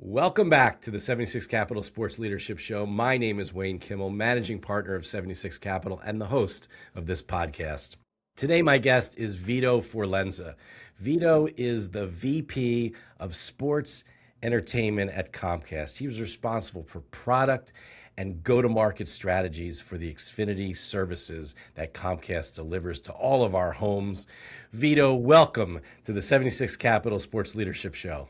Welcome back to the 76 Capital Sports Leadership Show. My name is Wayne Kimmel, managing partner of 76 Capital and the host of this podcast. Today, my guest is Vito Forlenza. Vito is the VP of Sports Entertainment at Comcast. He was responsible for product and go-to-market strategies for the Xfinity services that Comcast delivers to all of our homes. Vito, welcome to the 76 Capital Sports Leadership Show.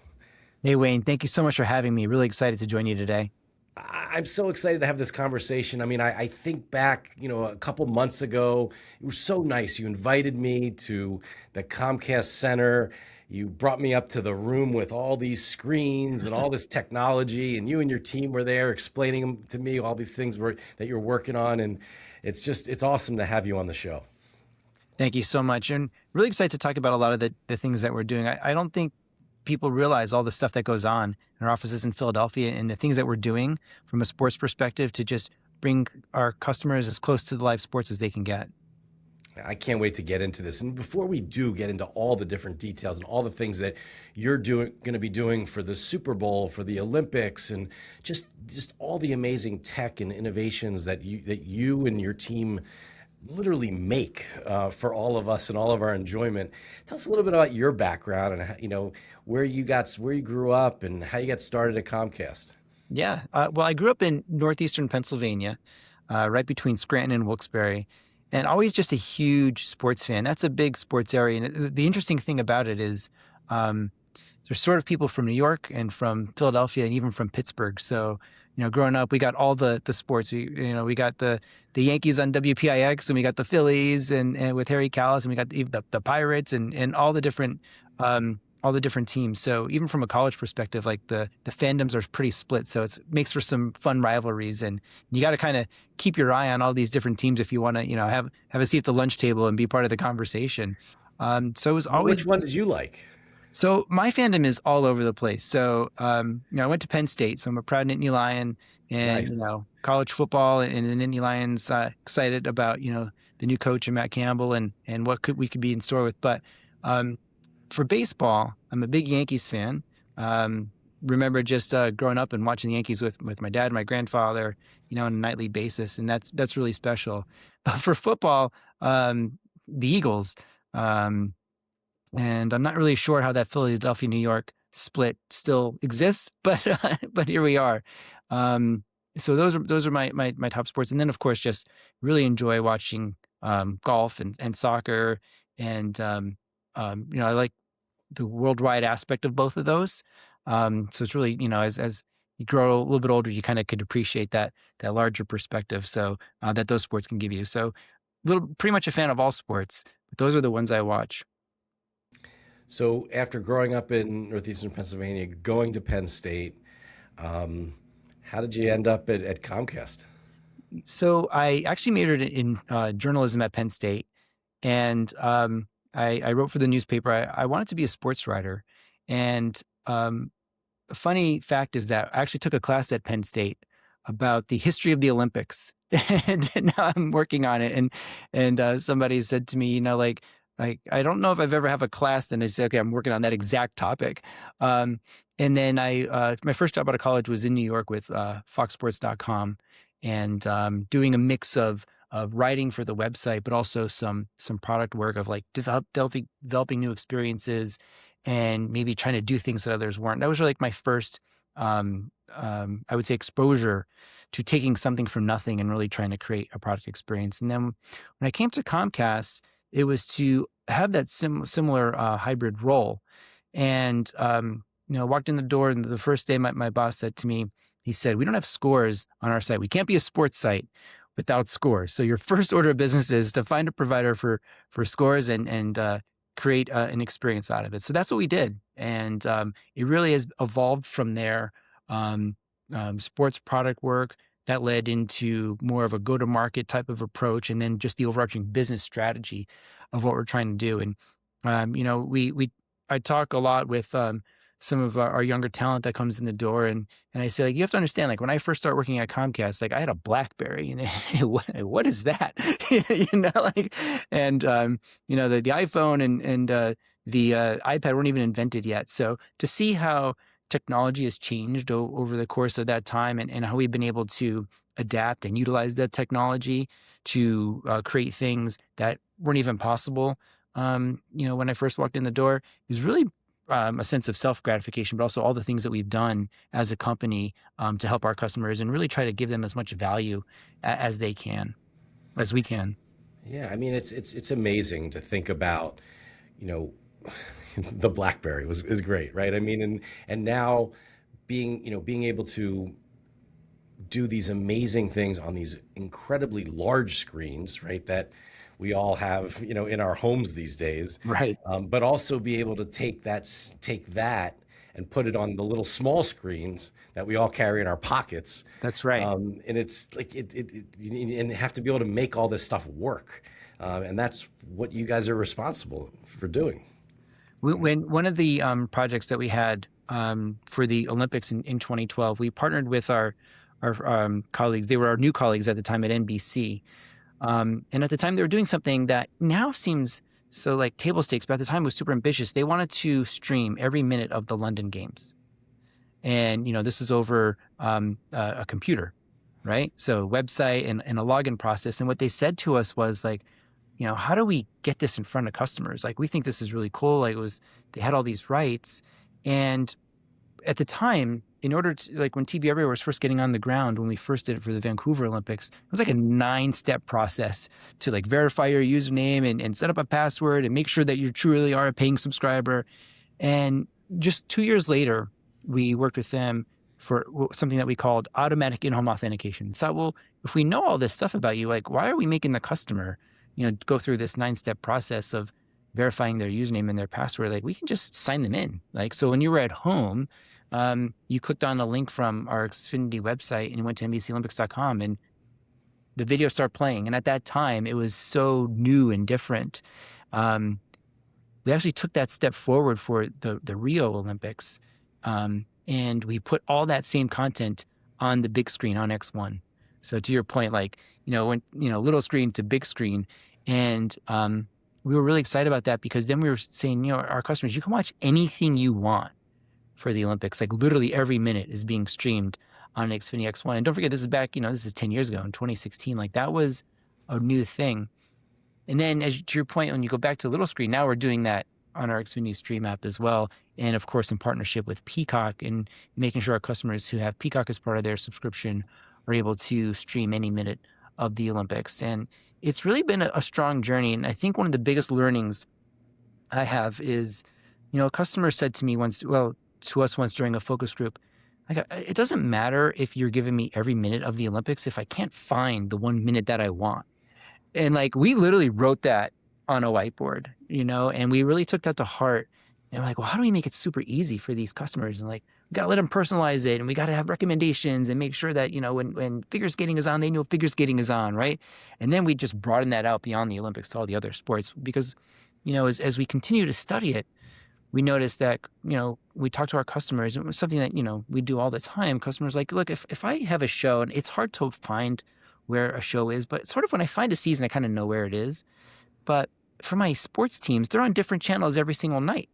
Hey, Wayne, thank you so much for having me. Really excited to join you today. I'm so excited to have this conversation. I mean, I think back, a couple months ago, it was so nice. You invited me to the Comcast Center. You brought me up to the room with all these screens and all this technology, and you and your team were there explaining to me all these things that you're working on. And it's awesome to have you on the show. Thank you so much. And really excited to talk about a lot of the things that we're doing. I don't think people realize all the stuff that goes on in our offices in Philadelphia and the things that we're doing from a sports perspective to just bring our customers as close to the live sports as they can get. I can't wait to get into this. And before we do get into all the different details and all the things that you're going to be doing for the Super Bowl, for the Olympics, and just all the amazing tech and innovations that you and your team literally make for all of us and all of our enjoyment. Tell us a little bit about your background and where you grew up and how you got started at Comcast. Yeah, well, I grew up in northeastern Pennsylvania, right between Scranton and Wilkes-Barre, and always just a huge sports fan. That's a big sports area, and the interesting thing about it is there's sort of people from New York and from Philadelphia and even from Pittsburgh. So growing up, we got all the sports. We got the Yankees on WPIX, and we got the Phillies, and with Harry Kalas, and we got the Pirates, and all the different teams. So even from a college perspective, like the fandoms are pretty split. So it makes for some fun rivalries, and you got to kind of keep your eye on all these different teams if you want to, have a seat at the lunch table and be part of the conversation. So it was always. Which one did you like? So my fandom is all over the place. So, I went to Penn State, so I'm a proud Nittany Lion, and, Nice. College football and the Nittany Lions, excited about, the new coach and Matt Campbell and what we could be in store with. But, for baseball, I'm a big Yankees fan. Remember just, growing up and watching the Yankees with my dad and my grandfather, on a nightly basis. And that's really special. But for football, the Eagles, and I'm not really sure how that Philadelphia, New York split still exists, but here we are. So those are my top sports, and then of course just really enjoy watching golf and soccer, and I like the worldwide aspect of both of those. So it's really as you grow a little bit older, you kind of could appreciate that larger perspective. So that those sports can give you. So pretty much a fan of all sports, but those are the ones I watch. So after growing up in northeastern Pennsylvania, going to Penn State, how did you end up at Comcast? So I actually majored in journalism at Penn State, and I wrote for the newspaper. I wanted to be a sports writer, and a funny fact is that I actually took a class at Penn State about the history of the Olympics, and now I'm working on it. And somebody said to me, I don't know if I've ever have a class that I say, okay, I'm working on that exact topic. And then my first job out of college was in New York with foxsports.com, and doing a mix of writing for the website, but also some product work of like developing new experiences and maybe trying to do things that others weren't. That was really like my first, I would say, exposure to taking something from nothing and really trying to create a product experience. And then when I came to Comcast, it was to have that similar hybrid role. And, walked in the door, and the first day my boss said to me, he said, "We don't have scores on our site. We can't be a sports site without scores. So your first order of business is to find a provider for scores and create an experience out of it." So that's what we did. And it really has evolved from there. Sports product work that led into more of a go-to-market type of approach, and then just the overarching business strategy of what we're trying to do. And I talk a lot with some of our younger talent that comes in the door, and I say, like, you have to understand, like, when I first started working at Comcast, like, I had a BlackBerry, and what is that? The iPhone and the iPad weren't even invented yet. So to see how technology has changed over the course of that time, and how we've been able to adapt and utilize that technology to create things that weren't even possible. When I first walked in the door, is really a sense of self-gratification, but also all the things that we've done as a company to help our customers and really try to give them as much value as they can, as we can. Yeah, I mean, it's amazing to think about, you know, the BlackBerry is great, right? I mean, and now being able to do these amazing things on these incredibly large screens, right? That we all have, in our homes these days, Right. but also be able to take that and put it on the little small screens that we all carry in our pockets. That's right. And it's like and have to be able to make all this stuff work, and that's what you guys are responsible for doing. When one of the projects that we had for the Olympics in 2012, we partnered with our colleagues. They were our new colleagues at the time at NBC. And at the time, they were doing something that now seems so like table stakes, but at the time was super ambitious. They wanted to stream every minute of the London Games. And, this was over a computer, right? So website and a login process. And what they said to us was like, how do we get this in front of customers? Like, we think this is really cool. Like, they had all these rights. And at the time, in order to, like, when TV Everywhere was first getting on the ground, when we first did it for the Vancouver Olympics, it was like a 9-step process to like verify your username and set up a password and make sure that you truly are a paying subscriber. And just 2 years later, we worked with them for something that we called automatic in-home authentication. We thought, well, if we know all this stuff about you, like, why are we making the customer, go through this 9-step process of verifying their username and their password? Like, we can just sign them in. Like, so when you were at home, you clicked on a link from our Xfinity website and you went to NBCOlympics.com and the video started playing. And at that time, it was so new and different. We actually took that step forward for the Rio Olympics. And we put all that same content on the big screen on X1. So to your point, like, little screen to big screen. And we were really excited about that because then we were saying, our customers, you can watch anything you want for the Olympics. Like, literally every minute is being streamed on an Xfinity X1. And don't forget, this is back, this is 10 years ago in 2016. Like, that was a new thing. And then to your point, when you go back to little screen, now we're doing that on our Xfinity Stream app as well. And of course, in partnership with Peacock and making sure our customers who have Peacock as part of their subscription are able to stream any minute of the Olympics. And it's really been a strong journey. And I think one of the biggest learnings I have is, a customer said to me once during a focus group, like, it doesn't matter if you're giving me every minute of the Olympics if I can't find the 1 minute that I want. And like, we literally wrote that on a whiteboard, and we really took that to heart. And we're like, well, how do we make it super easy for these customers? And like, we got to let them personalize it, and we got to have recommendations and make sure that, when figure skating is on, they know figure skating is on, right? And then we just broaden that out beyond the Olympics to all the other sports because, as we continue to study it, we noticed that, we talk to our customers, and it was something that, we do all the time. Customers like, look, if I have a show, and it's hard to find where a show is, but sort of when I find a season, I kind of know where it is. But for my sports teams, they're on different channels every single night.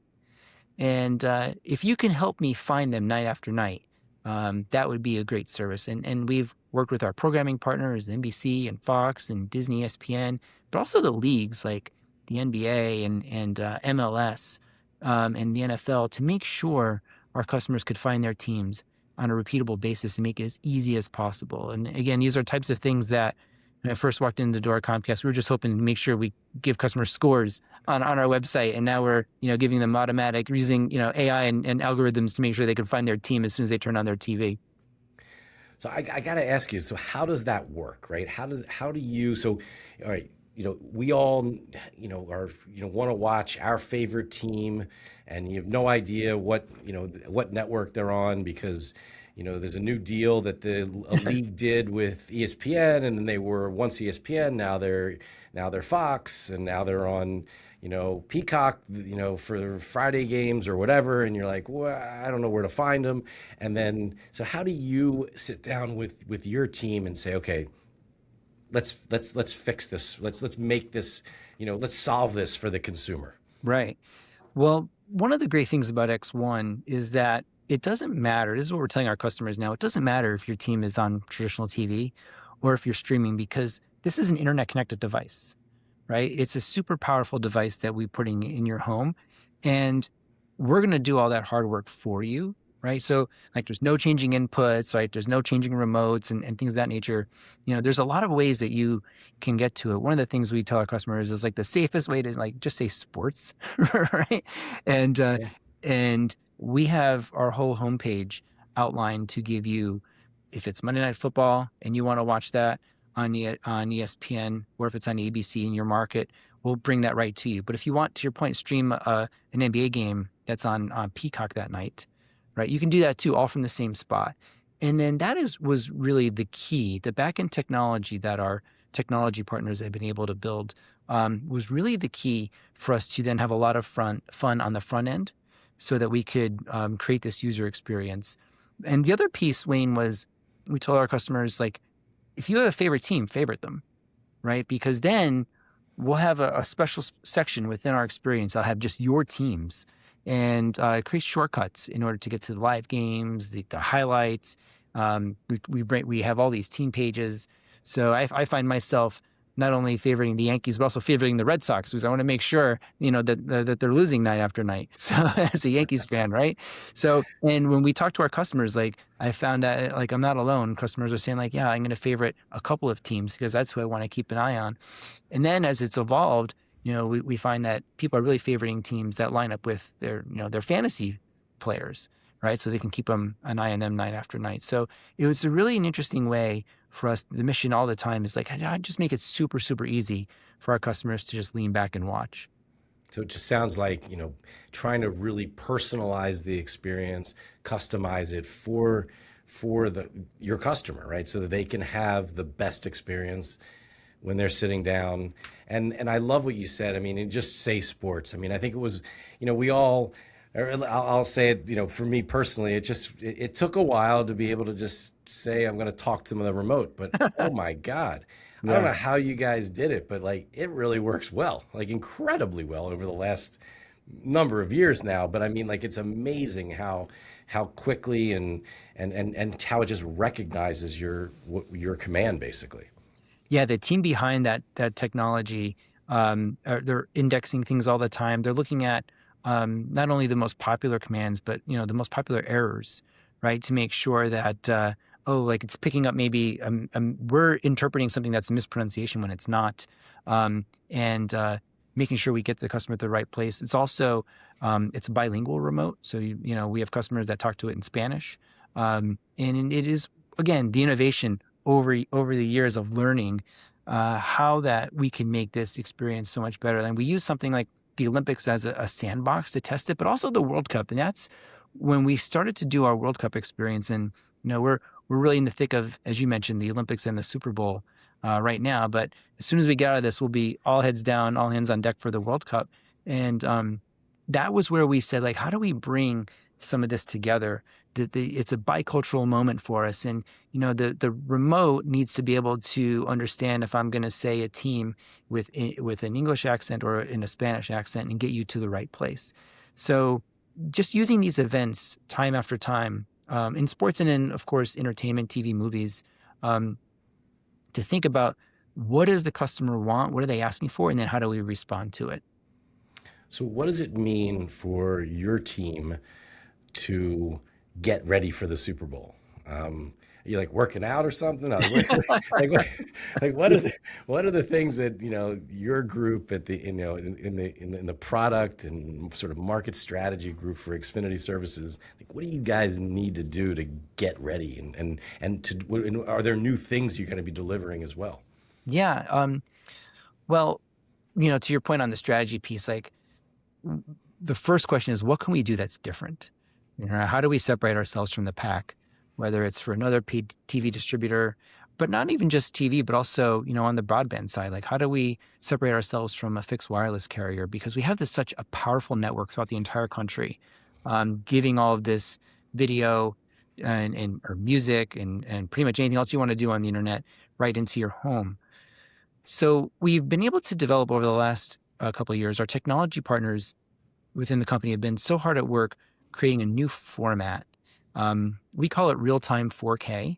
And if you can help me find them night after night, that would be a great service. And we've worked with our programming partners, NBC and Fox and Disney, ESPN, but also the leagues like the NBA and MLS and the NFL to make sure our customers could find their teams on a repeatable basis and make it as easy as possible. And again, these are types of things that when I first walked in the door at Comcast, we were just hoping to make sure we give customers scores on our website. And now we're, giving them automatic using, AI and algorithms to make sure they can find their team as soon as they turn on their TV. So I got to ask you, so how does that work, right? All right, we all, want to watch our favorite team, and you have no idea what network they're on because, there's a new deal that the league did with ESPN, and then they were once ESPN, now they're Fox, and now they're on, Peacock, for Friday games or whatever, and you're like, well, I don't know where to find them. And then, so how do you sit down with your team and say, okay, let's fix this, let's make this, let's solve this for the consumer? Right. Well, one of the great things about X1 is that it doesn't matter. This is what we're telling our customers now. It doesn't matter if your team is on traditional TV or if you're streaming, because this is an internet connected device, right? It's a super powerful device that we're putting in your home, and we're going to do all that hard work for you, right? So like there's no changing inputs, right? There's no changing remotes and things of that nature. There's a lot of ways that you can get to it. One of the things we tell our customers is like the safest way to like just say sports, right? And, uh, Yeah. and we have our whole homepage outlined to give you, if it's Monday Night Football and you want to watch that on ESPN, or if it's on ABC in your market, we'll bring that right to you. But if you want, to your point, stream an NBA game that's on Peacock that night, right? You can do that too, all from the same spot. And then was really the key. The backend technology that our technology partners have been able to build was really the key for us to then have a lot of fun on the front end, so that we could create this user experience. And the other piece, Wayne, was we told our customers, like, if you have a favorite team, favorite them, right? Because then we'll have a special section within our experience. I'll have just your teams, and create shortcuts in order to get to the live games, the highlights. We have all these team pages. So I find myself not only favoring the Yankees, but also favoring the Red Sox, because I want to make sure, that they're losing night after night. So as a Yankees fan, right? So, and when we talk to our customers, like I found that like I'm not alone. Customers are saying like, yeah, I'm going to favorite a couple of teams because that's who I want to keep an eye on. And then as it's evolved, we find that people are really favoriting teams that line up with their fantasy players, right? So they can keep an eye on them night after night. So it was a really an interesting way for us. The mission all the time is like, I just make it super, super easy for our customers to just lean back and watch. So it just sounds like, trying to really personalize the experience, customize it for your customer, right? So that they can have the best experience when they're sitting down. And I love what you said. I mean, and just say sports. I mean, I think it was, we all, or I'll say it, for me personally, it took a while to be able to just say, I'm going to talk to the remote, but oh my God. I don't know how you guys did it, but like it really works well, like incredibly well over the last number of years now. But I mean, like it's amazing how quickly and how it just recognizes your command basically. Yeah, the team behind that technology, they're indexing things all the time. They're looking at not only the most popular commands, but the most popular errors, right? To make sure that like it's picking up maybe we're interpreting something that's a mispronunciation when it's not, and making sure we get the customer at the right place. It's also it's a bilingual remote, so we have customers that talk to it in Spanish, and it is again the innovation over the years of learning how that we can make this experience so much better. And we use something like the Olympics as a sandbox to test it, but also the World Cup. And that's when we started to do our World Cup experience. And we're really in the thick of, as you mentioned, the Olympics and the Super Bowl right now. But as soon as we get out of this, we'll be all heads down, all hands on deck for the World Cup. And that was where we said, like, how do we bring some of this together? It's a bicultural moment for us. And, the remote needs to be able to understand if I'm going to say a team with an English accent or in a Spanish accent and get you to the right place. So just using these events time after time in sports and in, of course, entertainment, TV, movies, to think about what does the customer want? What are they asking for? And then how do we respond to it? So what does it mean for your team to get ready for the Super Bowl? Are you like working out or something? Like what are the things that your group at the in the product and sort of market strategy group for Xfinity services, like what do you guys need to do to get ready and are there new things you're going to be delivering as well? Yeah. Well, to your point on the strategy piece, like the first question is, what can we do that's different? How do we separate ourselves from the pack, whether it's for another paid TV distributor, but not even just TV, but also, on the broadband side, like how do we separate ourselves from a fixed wireless carrier? Because we have such a powerful network throughout the entire country, giving all of this video or music and pretty much anything else you want to do on the internet right into your home. So we've been able to develop over the last couple of years, our technology partners within the company have been so hard at work creating a new format We call it real-time 4K.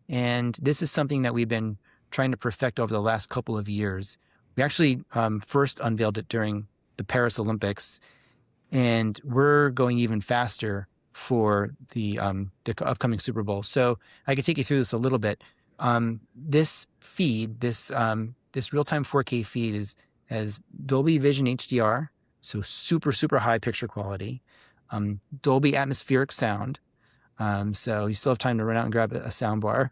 And this is something that we've been trying to perfect over the last couple of years. We actually first unveiled it during the Paris Olympics, and we're going even faster for the upcoming Super Bowl. So I could take you through this a little bit. This feed, this real-time 4K feed has Dolby Vision HDR, so super high picture quality, Dolby atmospheric sound. So you still have time to run out and grab a sound bar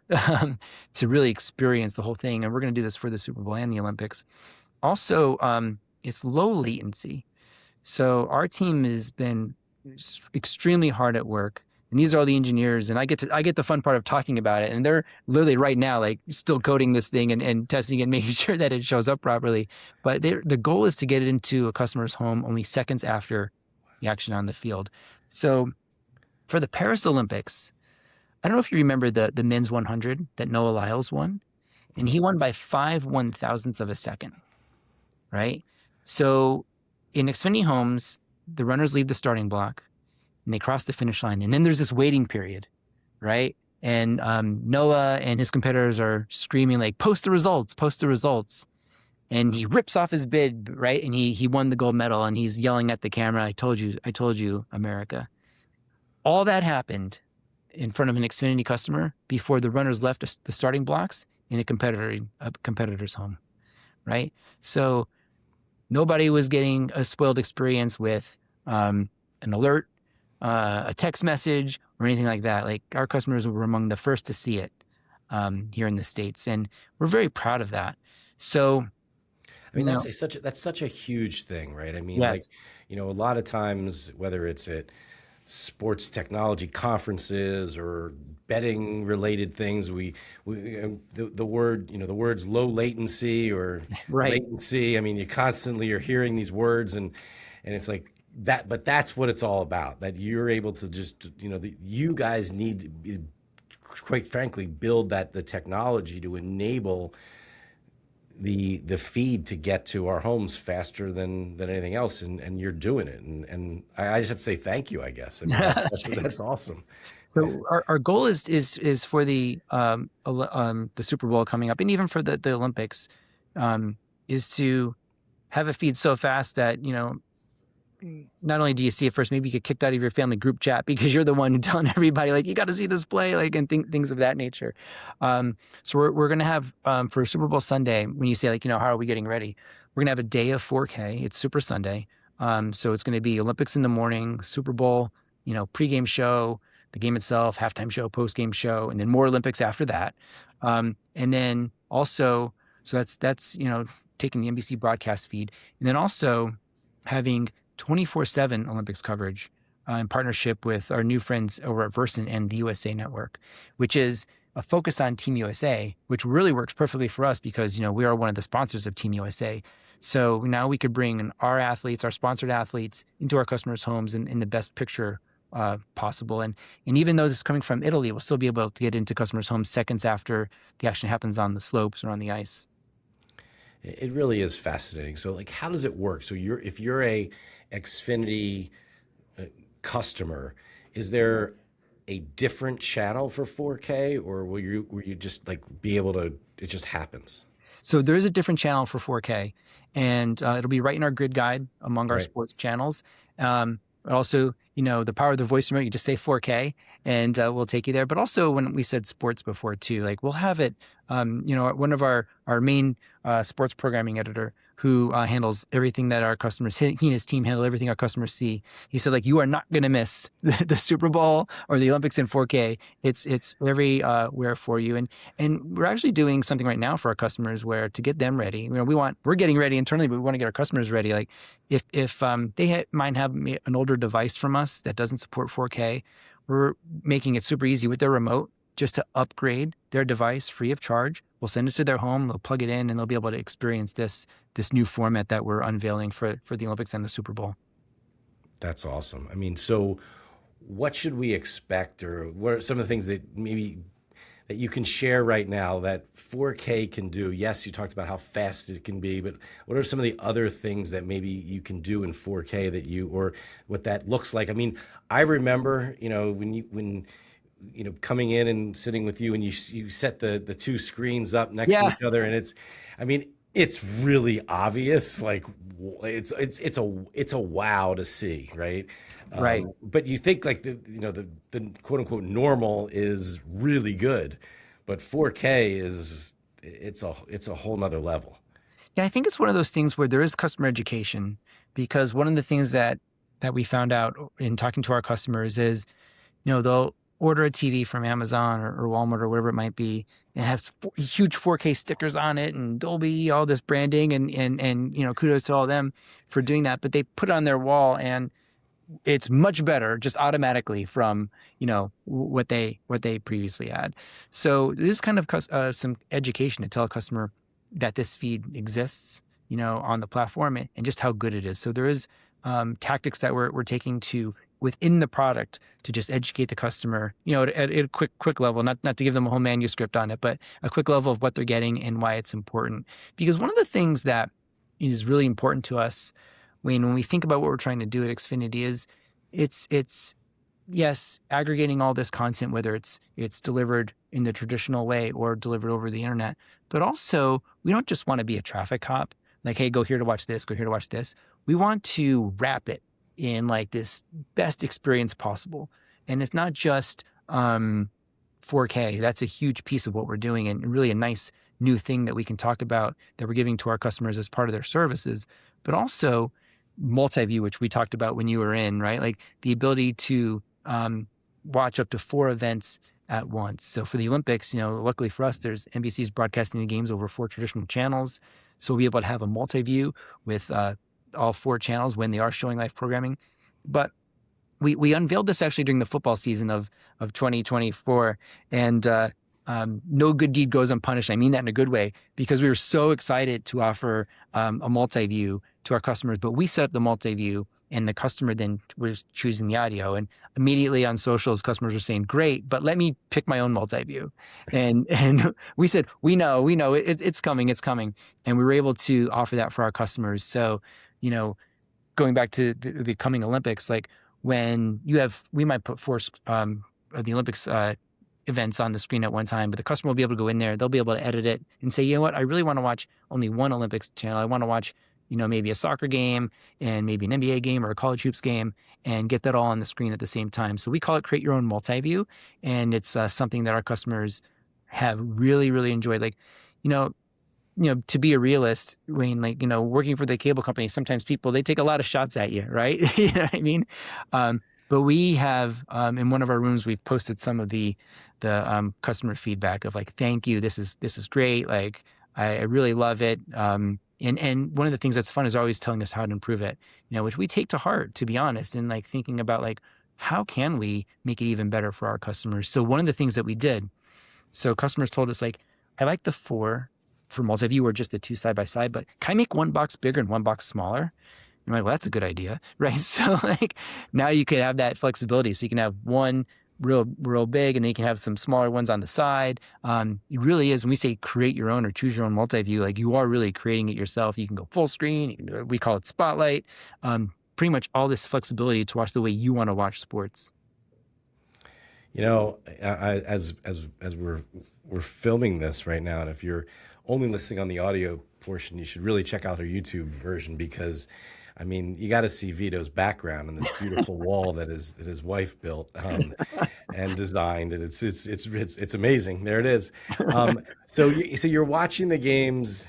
to really experience the whole thing. And we're going to do this for the Super Bowl and the Olympics. Also, it's low latency. So our team has been extremely hard at work. And these are all the engineers, and I get the fun part of talking about it. And they're literally right now, like still coding this thing and testing it, making sure that it shows up properly. But the goal is to get it into a customer's home only seconds after the action on the field. So for the Paris Olympics, I don't know if you remember the men's 100 that Noah Lyles won, and he won by 5/1000ths of a second, right? So in Xfinity homes, the runners leave the starting block and they cross the finish line, and then there's this waiting period, right? And Noah and his competitors are screaming like, post the results. And he rips off his bib, right? And he won the gold medal, and he's yelling at the camera, I told you, America. All that happened in front of an Xfinity customer before the runners left the starting blocks in a competitor's home, right? So nobody was getting a spoiled experience with an alert, a text message, or anything like that. Like, our customers were among the first to see it here in the States, and we're very proud of that. So, I mean, that's such a huge thing, right? I mean, yes. a lot of times, whether it's at sports technology conferences or betting related things, the words low latency or Right. latency. I mean, you constantly are hearing these words, and it's like that, but that's what it's all about. That you're able to just, you guys need to be, quite frankly, build the technology to enable the feed to get to our homes faster than anything else, and you're doing it, and I just have to say thank you, I guess. I mean, that's awesome. So our goal is for the Super Bowl coming up, and even for the Olympics, is to have a feed so fast that, not only do you see it first, maybe you get kicked out of your family group chat because you're the one telling everybody, like, you got to see this play, like, and things of that nature. So we're going to have, for Super Bowl Sunday, when you say, like, how are we getting ready? We're going to have a day of 4K. It's Super Sunday. So it's going to be Olympics in the morning, Super Bowl, pregame show, the game itself, halftime show, postgame show, and then more Olympics after that. And then also, so that's taking the NBC broadcast feed, and then also having 24/7 Olympics coverage in partnership with our new friends over at Versant and the USA Network, which is a focus on Team USA, which really works perfectly for us because, we are one of the sponsors of Team USA. So now we could bring our athletes, our sponsored athletes, into our customers' homes in the best picture possible. And even though this is coming from Italy, we'll still be able to get into customers' homes seconds after the action happens on the slopes or on the ice. It really is fascinating. So, like, how does it work? So if you're a Xfinity customer, is there a different channel for 4K, or will you just like be able to, it just happens? So there is a different channel for 4K, and it'll be right in our grid guide among our sports channels. But also, the power of the voice remote, you just say 4K and we'll take you there. But also, when we said sports before too, like, we'll have it, one of our main sports programming editor who handles everything that our customers, he and his team handle everything our customers see. He said, like, you are not going to miss the Super Bowl or the Olympics in 4K. It's everywhere for you. And we're actually doing something right now for our customers where, to get them ready, we're getting ready internally, but we want to get our customers ready. Like, if they might have an older device from us that doesn't support 4K, we're making it super easy with their remote just to upgrade their device free of charge. We'll send it to their home, they'll plug it in, and they'll be able to experience this new format that we're unveiling for the Olympics and the Super Bowl. That's awesome. I mean, so what should we expect, or what are some of the things that maybe that you can share right now that 4K can do? Yes, you talked about how fast it can be, but what are some of the other things that maybe you can do in 4K that or what that looks like? I mean, I remember, when coming in and sitting with you and you set the two screens up next to Yeah. each other, and it's really obvious. Like it's a wow to see, right? Right. But you think like the quote unquote normal is really good, but 4K it's a whole nother level. Yeah, I think it's one of those things where there is customer education, because one of the things that we found out in talking to our customers is, they'll order a TV from Amazon or Walmart or whatever it might be, and it has huge 4K stickers on it and Dolby, all this branding, and kudos to all of them for doing that. But they put it on their wall and it's much better just automatically from what they previously had. So there's kind of some education to tell a customer that this feed exists, on the platform, and just how good it is. So there is tactics that we're taking to within the product to just educate the customer, at a quick level, not to give them a whole manuscript on it, but a quick level of what they're getting and why it's important. Because one of the things that is really important to us when we think about what we're trying to do at Xfinity is it's yes, aggregating all this content, whether it's delivered in the traditional way or delivered over the internet, but also we don't just want to be a traffic cop, like, hey, go here to watch this, go here to watch this. We want to wrap it in like this best experience possible. And it's not just 4K. That's a huge piece of what we're doing, and really a nice new thing that we can talk about that we're giving to our customers as part of their services, but also Multiview, which we talked about when you were in, right? Like the ability to watch up to 4 events at once. So for the Olympics, luckily for us, there's NBC's broadcasting the games over 4 traditional channels. So we'll be able to have a Multiview with all 4 channels when they are showing live programming. But we unveiled this actually during the football season of 2024, and no good deed goes unpunished. I mean that in a good way, because we were so excited to offer a Multiview to our customers. But we set up the Multiview, and the customer then was choosing the audio. And immediately on socials, customers were saying, "Great, but let me pick my own Multiview." And we said, "We know, it's coming, it's coming." And we were able to offer that for our customers. So, going back to the coming Olympics, like when we might put 4 the Olympics events on the screen at one time, but the customer will be able to go in there, they'll be able to edit it and say, you know what, I really want to watch only one Olympics channel. I want to watch, maybe a soccer game and maybe an NBA game or a college hoops game, and get that all on the screen at the same time. So we call it Create Your Own Multiview, and it's something that our customers have really, really enjoyed. Like, to be a realist, Wayne, like, working for the cable company, sometimes they take a lot of shots at you, right? You know what I mean? But we have, in one of our rooms, we've posted some of the customer feedback of like, thank you, this is great. Like, I really love it. And one of the things that's fun is always telling us how to improve it, which we take to heart, to be honest, and like thinking about like, how can we make it even better for our customers? So one of the things that we did, so customers told us like, I like the 4 for Multiview or just the 2 side by side, but can I make one box bigger and one box smaller? I'm like, well, that's a good idea, right? So like now you can have that flexibility. So you can have one real big, and then you can have some smaller ones on the side. It really is, when we say create your own or choose your own Multiview, like you are really creating it yourself. You can go full screen. We call it Spotlight. Pretty much all this flexibility to watch the way you want to watch sports. As we're filming this right now, and if you're only listening on the audio portion, you should really check out our YouTube version, because I mean, you got to see Vito's background and this beautiful wall that his wife built and designed, and it's amazing. There it is. So you're watching the games,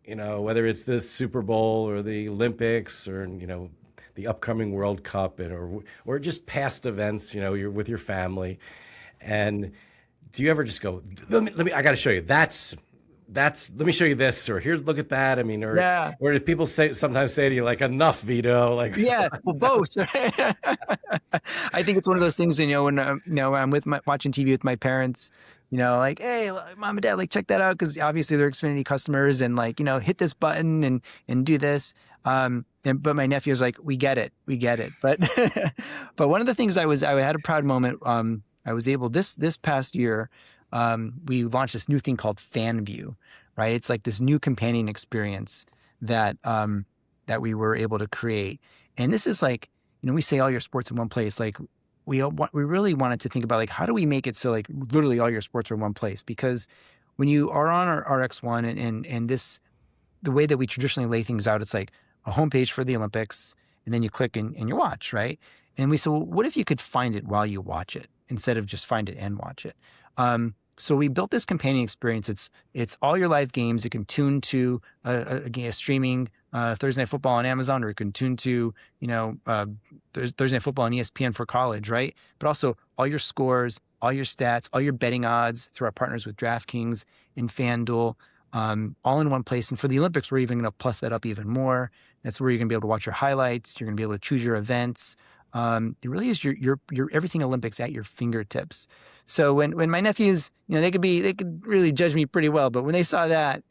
whether it's the Super Bowl or the Olympics or the upcoming World Cup, or just past events. You're with your family, and do you ever just go, let me I got to show you let me show you this, or look at that. I mean, Yeah. Or do people sometimes say to you like, enough, Vito? Like, yeah, well, both. I think it's one of those things, when I'm watching TV with my parents, like, hey, mom and dad, like, check that out, because obviously they're Xfinity customers, and like, hit this button and do this. But my nephew was like, we get it. But but one of the things I had a proud moment. I was able this past year. we launched this new thing called Fan View, right? It's like this new companion experience that that we were able to create. And this is like, we say all your sports in one place. Like we really wanted to think about like, how do we make it so like literally all your sports are in one place? Because when you are on our RX1 and this, the way that we traditionally lay things out, it's like a homepage for the Olympics, and then you click and you watch, right? And we said, well, what if you could find it while you watch it instead of just find it and watch it? So we built this companion experience. It's all your live games. You can tune to a streaming Thursday Night Football on Amazon, or you can tune to Thursday Night Football on ESPN for college, right? But also all your scores, all your stats, all your betting odds through our partners with DraftKings and FanDuel, all in one place. And for the Olympics, we're even going to plus that up even more. That's where you're going to be able to watch your highlights. You're going to be able to choose your events. It really is your everything Olympics at your fingertips. So when my nephews, they could really judge me pretty well, but when they saw that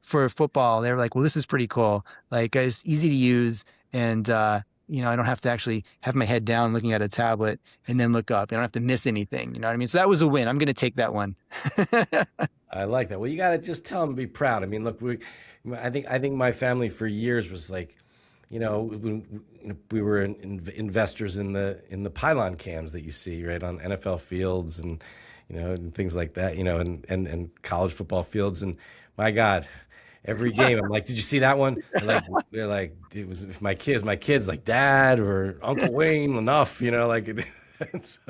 for football, they were like, well, this is pretty cool. Like it's easy to use, and I don't have to actually have my head down looking at a tablet and then look up. I don't have to miss anything. You know what I mean? So that was a win. I'm going to take that one. I like that. Well, you got to just tell them to be proud. I mean, look, I think my family for years was like, we were investors in the pylon cams that you see right on NFL fields and and things like that, and college football fields. And my God, every game I'm like, did you see that one? They're like, it was if my kids like Dad or Uncle Wayne enough, like. So,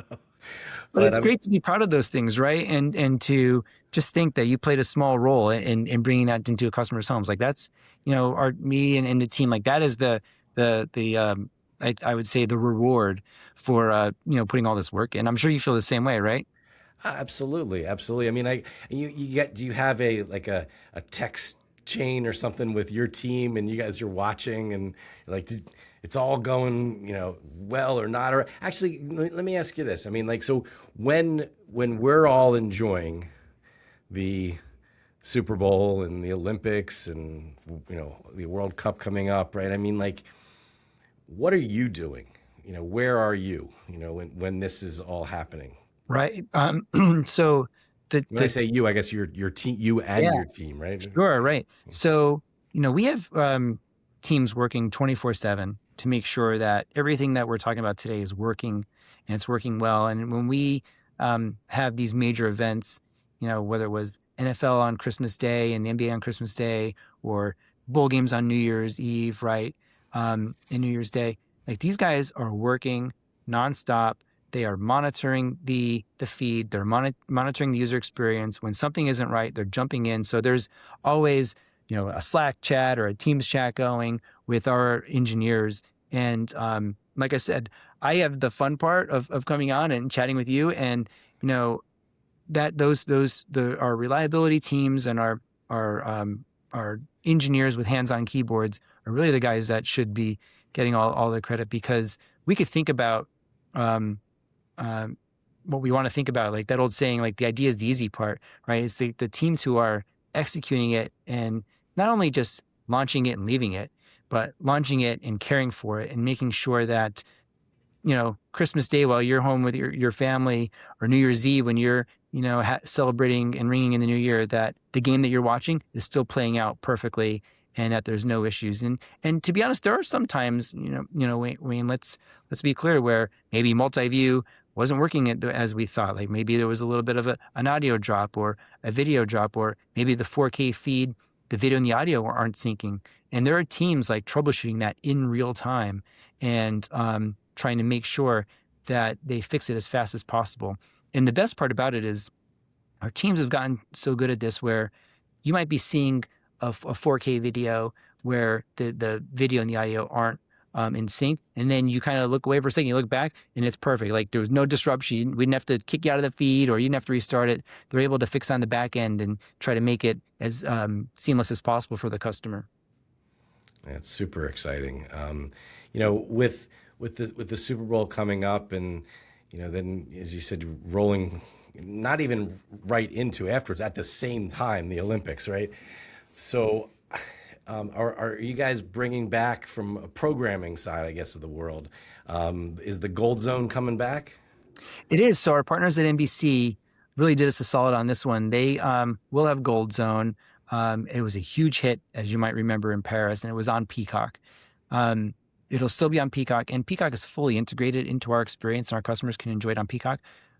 but it's great to be proud of those things, right? And to just think that you played a small role in bringing that into a customer's homes. Like that's, me and the team, like that is the I would say the reward for, putting all this work in. I'm sure you feel the same way, right? Absolutely. Absolutely. I mean, do you have a text chain or something with your team and you guys are watching and like, it's all going, well or not? Or actually, let me ask you this. I mean, so when we're all enjoying the Super Bowl and the Olympics and, the World Cup coming up, right? I mean, what are you doing? Where are you, when this is all happening? Right. So when I say you, I guess your team, you and your team, right? Sure. Right. So, we have teams working 24/7 to make sure that everything that we're talking about today is working and it's working well. And when we have these major events, whether it was NFL on Christmas Day and the NBA on Christmas Day or bowl games on New Year's Eve, right? And New Year's Day, like these guys are working nonstop. They are monitoring the feed. They're monitoring the user experience. When something isn't right, they're jumping in. So there's always, a Slack chat or a Teams chat going with our engineers. And like I said, I have the fun part of coming on and chatting with you. And that our reliability teams and our engineers with hands-on keyboards are really the guys that should be getting all the credit, because we could think about what we want to think about, like that old saying, like the idea is the easy part, right? It's the teams who are executing it and not only just launching it and leaving it, but launching it and caring for it and making sure that, Christmas Day while you're home with your family, or New Year's Eve when you're, celebrating and ringing in the new year, that the game that you're watching is still playing out perfectly and that there's no issues. And to be honest, there are some times, Wayne, let's be clear, where maybe Multiview wasn't working as we thought. Like maybe there was a little bit of an audio drop or a video drop, or maybe the 4K feed, the video and the audio aren't syncing. And there are teams like troubleshooting that in real time and trying to make sure that they fix it as fast as possible. And the best part about it is our teams have gotten so good at this, where you might be seeing a 4K video where the video and the audio aren't in sync. And then you kind of look away for a second, you look back and it's perfect. Like there was no disruption. We didn't have to kick you out of the feed or you didn't have to restart it. They're able to fix on the back end and try to make it as seamless as possible for the customer. That's super exciting. With the Super Bowl coming up and, then as you said, rolling not even right into afterwards at the same time, the Olympics, right? So are you guys bringing back from a programming side, I guess, of the world? Is the Gold Zone coming back? It is. So our partners at NBC really did us a solid on this one. They will have Gold Zone. It was a huge hit, as you might remember, in Paris, and it was on Peacock. It'll still be on Peacock, and Peacock is fully integrated into our experience, and our customers can enjoy it on Peacock.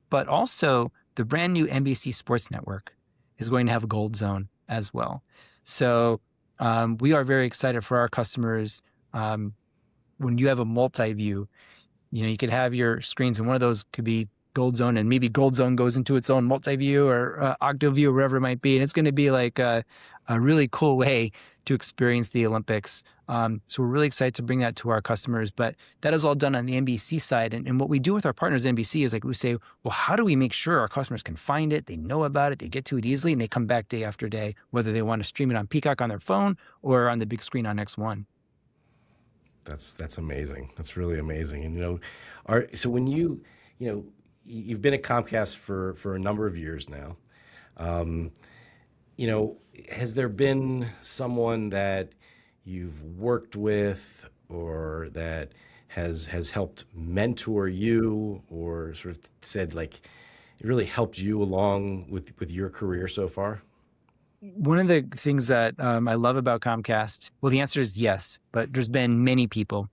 But also, the brand new NBC Sports Network is going to have a Gold Zone as well. So we are very excited for our customers. When you have a multi-view, you could have your screens, and one of those could be Gold Zone, and maybe Gold Zone goes into its own multi-view or OctoView or whatever it might be. And it's going to be like a really cool way to experience the Olympics. So we're really excited to bring that to our customers. But that is all done on the NBC side. And what we do with our partners at NBC is like we say, well, how do we make sure our customers can find it, they know about it, they get to it easily, and they come back day after day, whether they want to stream it on Peacock on their phone or on the big screen on X1. That's amazing. That's really amazing. And so when you've been at Comcast for a number of years now. Has there been someone that you've worked with or that has helped mentor you or sort of said like it really helped you along with your career so far? One of the things that I love about Comcast, well, the answer is yes, but there's been many people.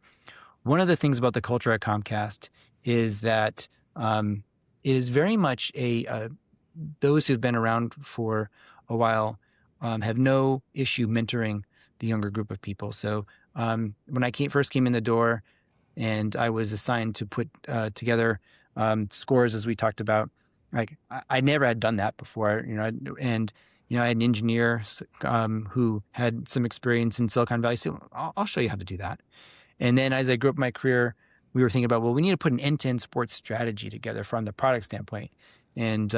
One of the things about the culture at Comcast is that it is very much those who've been around for a while have no issue mentoring the younger group of people. So when I first came in the door and I was assigned to put together scores, as we talked about, like I never had done that before, and I had an engineer who had some experience in Silicon Valley. So I'll show you how to do that. And then as I grew up in my career, we were thinking about, well, we need to put an end-to-end sports strategy together from the product standpoint. And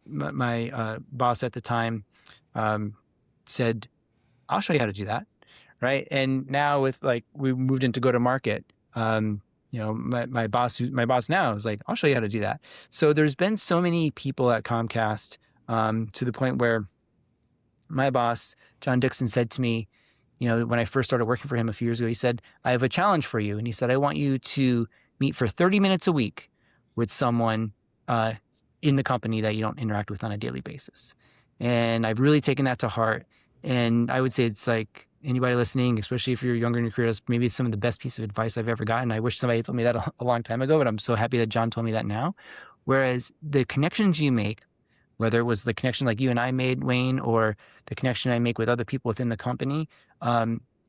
my boss at the time said, I'll show you how to do that. Right. And now we moved into go-to-market, my boss now is like, I'll show you how to do that. So there's been so many people at Comcast to the point where my boss, John Dixon, said to me, when I first started working for him a few years ago, he said, I have a challenge for you. And he said, I want you to meet for 30 minutes a week with someone in the company that you don't interact with on a daily basis. And I've really taken that to heart. And I would say it's like anybody listening, especially if you're younger in your career, maybe it's some of the best piece of advice I've ever gotten. I wish somebody had told me that a long time ago, but I'm so happy that John told me that now. Whereas the connections you make, whether it was the connection like you and I made, Wayne, or the connection I make with other people within the company,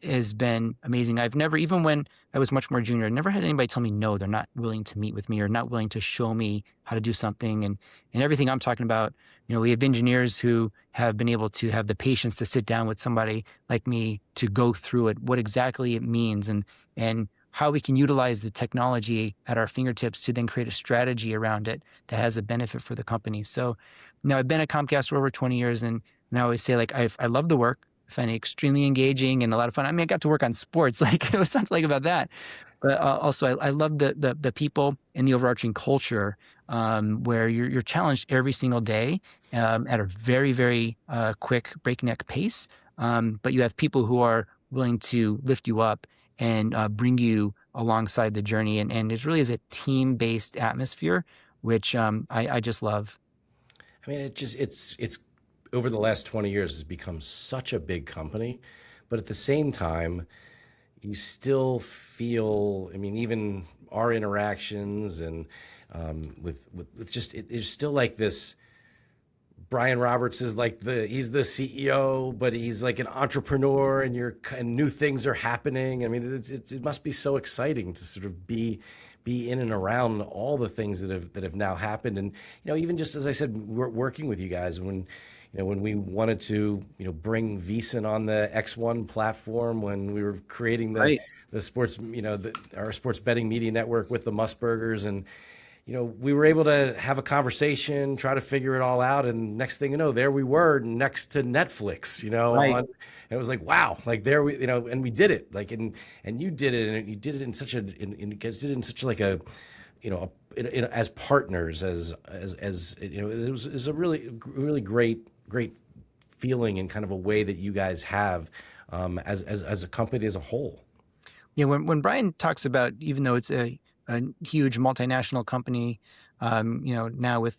has been amazing. I've never, even when I was much more junior, I never had anybody tell me no, they're not willing to meet with me or not willing to show me how to do something. And everything I'm talking about, we have engineers who have been able to have the patience to sit down with somebody like me to go through it, what exactly it means, and how we can utilize the technology at our fingertips to then create a strategy around it that has a benefit for the company. So now I've been at Comcast for over 20 years, and I always say, like, I love the work. I find it extremely engaging and a lot of fun. I mean, I got to work on sports, like it sounds like about that. But also, I love the people and the overarching culture where you're challenged every single day at a very, very quick breakneck pace. But you have people who are willing to lift you up and bring you alongside the journey. And it really is a team-based atmosphere, which I just love. I mean, it's over the last 20 years has become such a big company, but at the same time, you still feel, I mean, even our interactions and with just, it's still like this. Brian Roberts is like he's the CEO, but he's like an entrepreneur, and new things are happening. I mean, it must be so exciting to sort of be in and around all the things that have now happened. And even just as I said, we're working with you guys when we wanted to bring VEASAN on the X1 platform, when we were creating the sports our sports betting media network with the Musburgers, and we were able to have a conversation, try to figure it all out, and next thing you know, there we were next to Netflix, and it was like, wow, like there we, and we did it, like, and you did it, and you did it in such you guys did it in such like a, as partners, as it was a really great feeling and kind of a way that you guys have as a company as a whole. Yeah, when Brian talks about, even though it's a huge multinational company, now with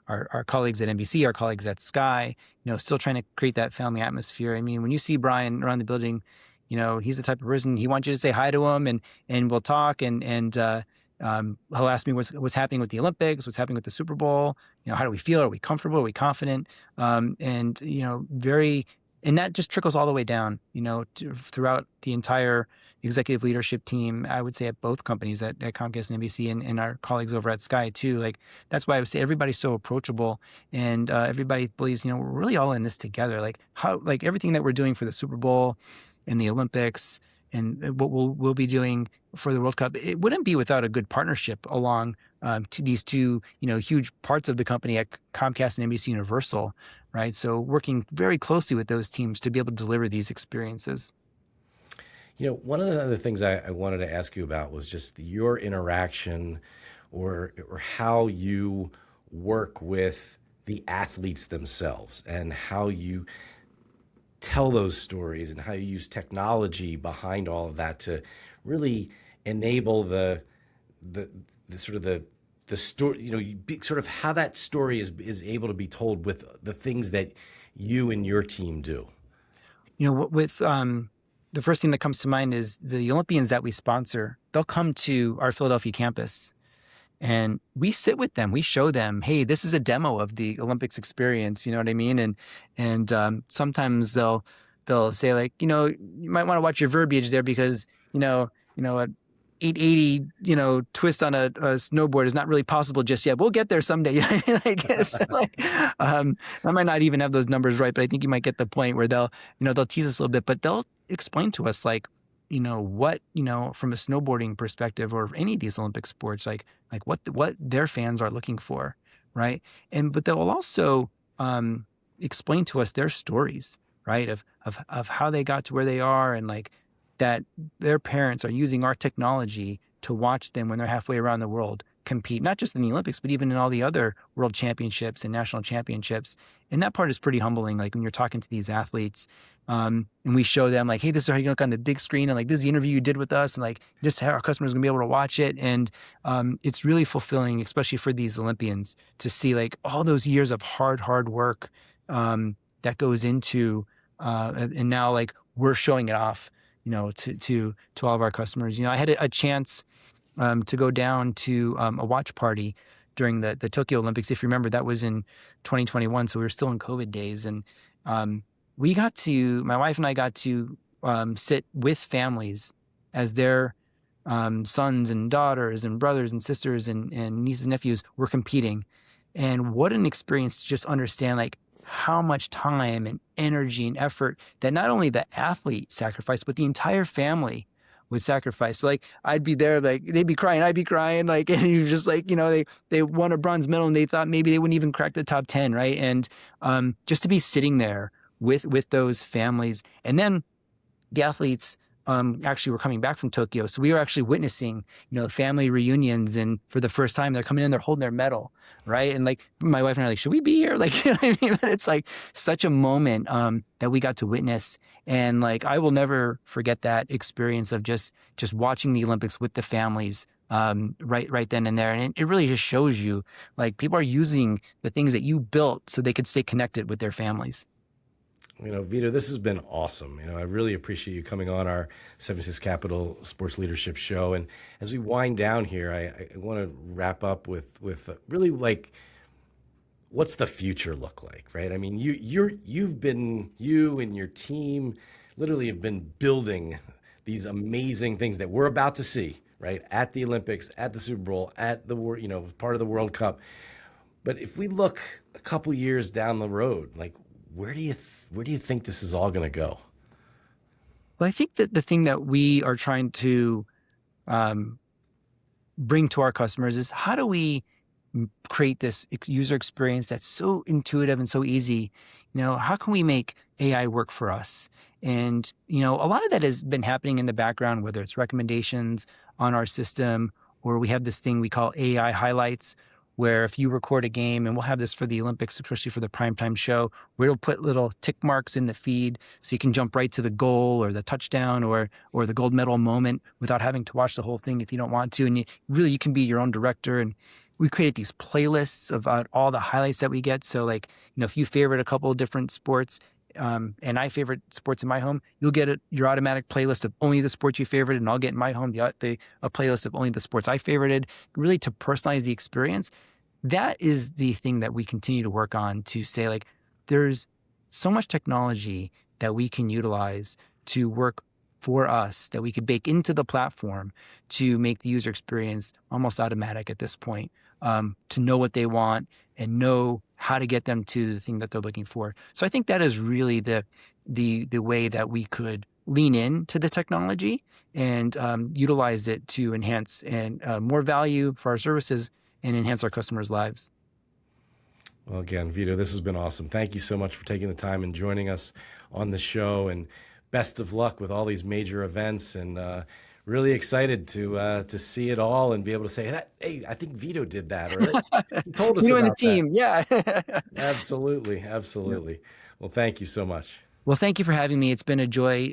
our colleagues at NBC, our colleagues at Sky, still trying to create that family atmosphere. I mean, when you see Brian around the building, he's the type of person, he wants you to say hi to him, and we'll talk, and he'll ask me what's happening with the Olympics, what's happening with the Super Bowl, how do we feel? Are we comfortable? Are we confident? And that just trickles all the way down, throughout the entire executive leadership team, I would say at both companies, at Comcast and NBC, and our colleagues over at Sky too. Like, that's why I would say everybody's so approachable, and everybody believes, we're really all in this together. Like everything that we're doing for the Super Bowl and the Olympics and what we'll be doing for the World Cup, it wouldn't be without a good partnership along to these two, huge parts of the company at Comcast and NBC Universal, right? So working very closely with those teams to be able to deliver these experiences. One of the other things I wanted to ask you about was just your interaction or how you work with the athletes themselves and how you tell those stories and how you use technology behind all of that to really enable the story, sort of how that story is able to be told with the things that you and your team do. With the first thing that comes to mind is the Olympians that we sponsor. They'll come to our Philadelphia campus, and we sit with them. We show them, hey, this is a demo of the Olympics experience. You know what I mean? And sometimes they'll say, like, you might want to watch your verbiage there because a 880 twist on a snowboard is not really possible just yet. We'll get there someday. I guess. I might not even have those numbers right, but I think you might get the point where they'll tease us a little bit, but they'll explain to us, like, what, from a snowboarding perspective or any of these Olympic sports, like what their fans are looking for, right? But they'll also explain to us their stories, right, of how they got to where they are, and like that their parents are using our technology to watch them when they're halfway around the world compete, not just in the Olympics, but even in all the other world championships and national championships. And that part is pretty humbling. Like, when you're talking to these athletes, and we show them, like, hey, this is how you look on the big screen, and like, this is the interview you did with us, and like, just how our customers are gonna be able to watch it. And it's really fulfilling, especially for these Olympians, to see like all those years of hard work that goes into, and now like we're showing it off, to all of our customers. I had a chance to go down to a watch party during the Tokyo Olympics. If you remember, that was in 2021, so we were still in COVID days, and my wife and I got to sit with families as their sons and daughters and brothers and sisters and nieces and nephews were competing. And what an experience to just understand, like, how much time and energy and effort that not only the athlete sacrificed, but the entire family would sacrifice. So like, I'd be there, like, they'd be crying, I'd be crying, like, and you're just like, they won a bronze medal and they thought maybe they wouldn't even crack the top 10, right? And just to be sitting there with those families. And then the athletes actually were coming back from Tokyo. So we were actually witnessing, family reunions, and for the first time they're coming in, they're holding their medal, right? And like, my wife and I are like, should we be here? Like, you know what I mean? But it's like such a moment that we got to witness. And like, I will never forget that experience of just watching the Olympics with the families right then and there. And it really just shows you, like, people are using the things that you built so they could stay connected with their families. Vito, this has been awesome. I really appreciate you coming on our 76 Capital Sports Leadership Show. And as we wind down here, I want to wrap up with really, like, what's the future look like, right? I mean, you and your team literally have been building these amazing things that we're about to see, right, at the Olympics, at the Super Bowl, at the part of the World Cup. But if we look a couple years down the road, like, where do you think this is all going to go? Well, I think that the thing that we are trying to bring to our customers is, how do we create this user experience that's so intuitive and so easy? How can we make AI work for us? And, a lot of that has been happening in the background, whether it's recommendations on our system, or we have this thing we call AI highlights, where if you record a game, and we'll have this for the Olympics, especially for the primetime show, where it'll put little tick marks in the feed so you can jump right to the goal or the touchdown or the gold medal moment without having to watch the whole thing if you don't want to. And you can be your own director. And we created these playlists of all the highlights that we get. So like, if you favorite a couple of different sports, and I favorite sports in my home, you'll get your automatic playlist of only the sports you favorited, and I'll get in my home a playlist of only the sports I favorited, really to personalize the experience. That is the thing that we continue to work on, to say like, there's so much technology that we can utilize to work for us, that we could bake into the platform to make the user experience almost automatic at this point, to know what they want and know how to get them to the thing that they're looking for. So I think that is really the way that we could lean into the technology and utilize it to enhance and more value for our services and enhance our customers' lives. Well, again, Vito, this has been awesome. Thank you so much for taking the time and joining us on the show, and best of luck with all these major events, and really excited to see it all and be able to say, hey, I think Vito did that, or he told us You about and the team, that. yeah. Absolutely. Absolutely. Well, thank you so much. Well, thank you for having me. It's been a joy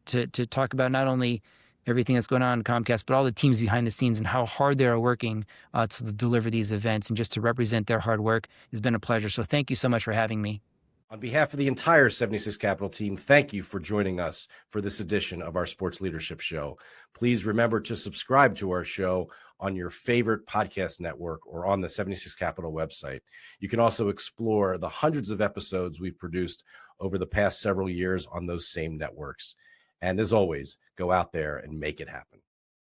to talk about not only everything that's going on in Comcast, but all the teams behind the scenes and how hard they are working to deliver these events, and just to represent their hard work has been a pleasure. So thank you so much for having me. On behalf of the entire 76 Capital team, thank you for joining us for this edition of our Sports Leadership Show. Please remember to subscribe to our show on your favorite podcast network or on the 76 Capital website. You can also explore the hundreds of episodes we've produced over the past several years on those same networks. And as always, go out there and make it happen.